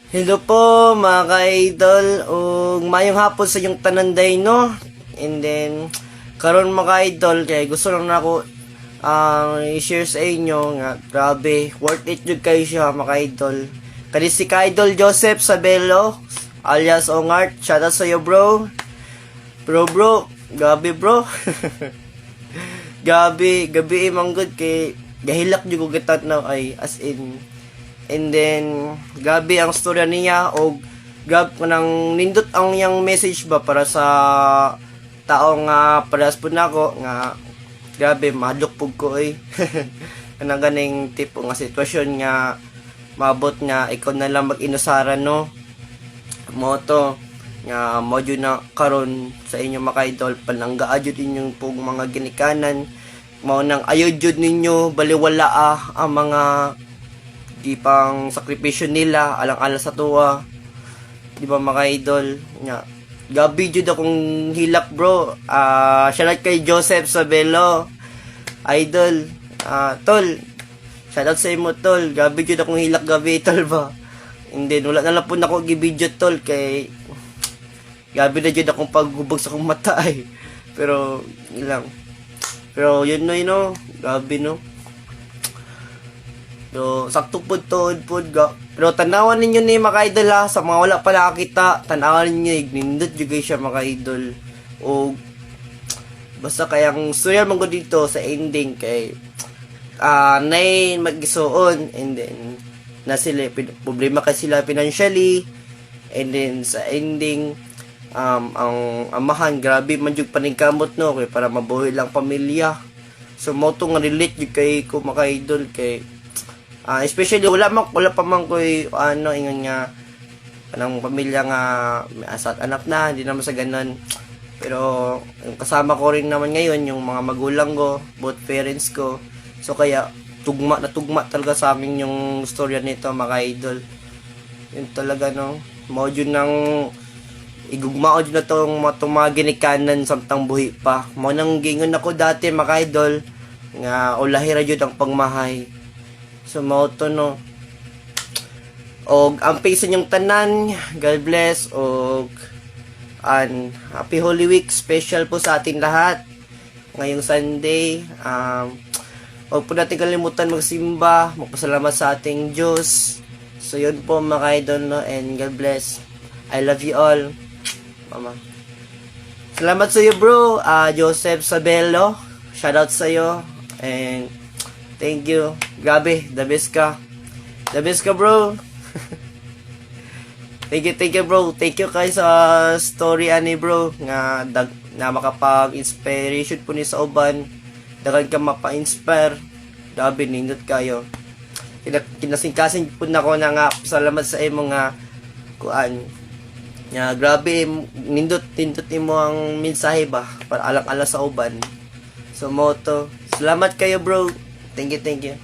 Hello po mga ka-idol o mayong hapon sa inyong tananday no. And then karon mga ka-idol kay gusto lang na ako i-share sa inyo nga grabe worth it jud kayo siya mga ka-idol. Kani si ka-idol Joseph Sabelo alias Ongart, shout out sa iyo bro. Bro, gabi bro. gabi manggod kay gahilak jud ko gitat na ay as in. And then gabi ang storya niya o gab nang nindot ang yang message ba para sa tao nga paras po nako nga grabe madukpog ko kanang ganing tipo nga sitwasyon nga mabot nga ikaw na lang mag-inusaran no mo to nga mo na karon sa inyo mga idol pananggaa jud inyong pug mga ginikanan mao nang ayo jud ninyo baliwala ang mga di pang sakripisyo nila alang-ala sa tuwa di ba mga idol nga gabi jud akong hilak bro shoutout kay Joseph Sabelo idol tol shoutout sa imo tol gabi jud akong hilak gabi tol ba and then wala na lang po nako gi-video tol kay gabi na jud akong paghubog sa akong mata pero ilang pero yun no gabi no. So, sakto po to, pero tanawan ninyo ni mga idol sa mga wala pa nakakita, tanawan ninyo, ignindot juga siya mga idol. O, basta kayang story man ko dito sa ending kay, nay mag-isuon, and then, na sila, problema kasi sila financially, and then sa ending, ang amahan, grabe man yung paningkamot no, kay para mabuhay lang pamilya. So, mo to nga relate yung kay ko mga idol, kay, especially wala pa man koy ingon nga anong pamilya nga may asat anak na hindi naman sa ganun pero yung kasama ko rin naman ngayon yung mga magulang ko both parents ko so kaya tugma talaga sa amin yung storya nito mga idol yun talaga no mo yun nang igugmao dyan na itong mga ginikanan samtang buhi pa mo nang gingon ako dati mga idol nga ulahira yun ang pagmahay. So, mauto no. Og ang sa inyong tanan, God bless. Og Happy Holy Week special po sa ating lahat. Ngayong Sunday. Huwag po natin kalimutan magsimba. Magpasalamat sa ating Diyos. So, yun po mga idol no. And God bless. I love you all. Mama. Salamat sa iyo bro. Joseph Sabelo. Shoutout sa iyo. And thank you. Grabe, the best ka. The best ka, bro. Thank you, bro. Thank you kay sa story ani, bro. Nga na makapag-inspiration po ni sa uban. Dagan ka mapa-inspire. Grabe, nindot kayo. Kinasingkasin po na ko na nga salamat sa imo nga kuan. Nga grabe, nindot imo ang mensahe ba para alang-ala sa uban. So, moto. Salamat kayo, bro. Thank you.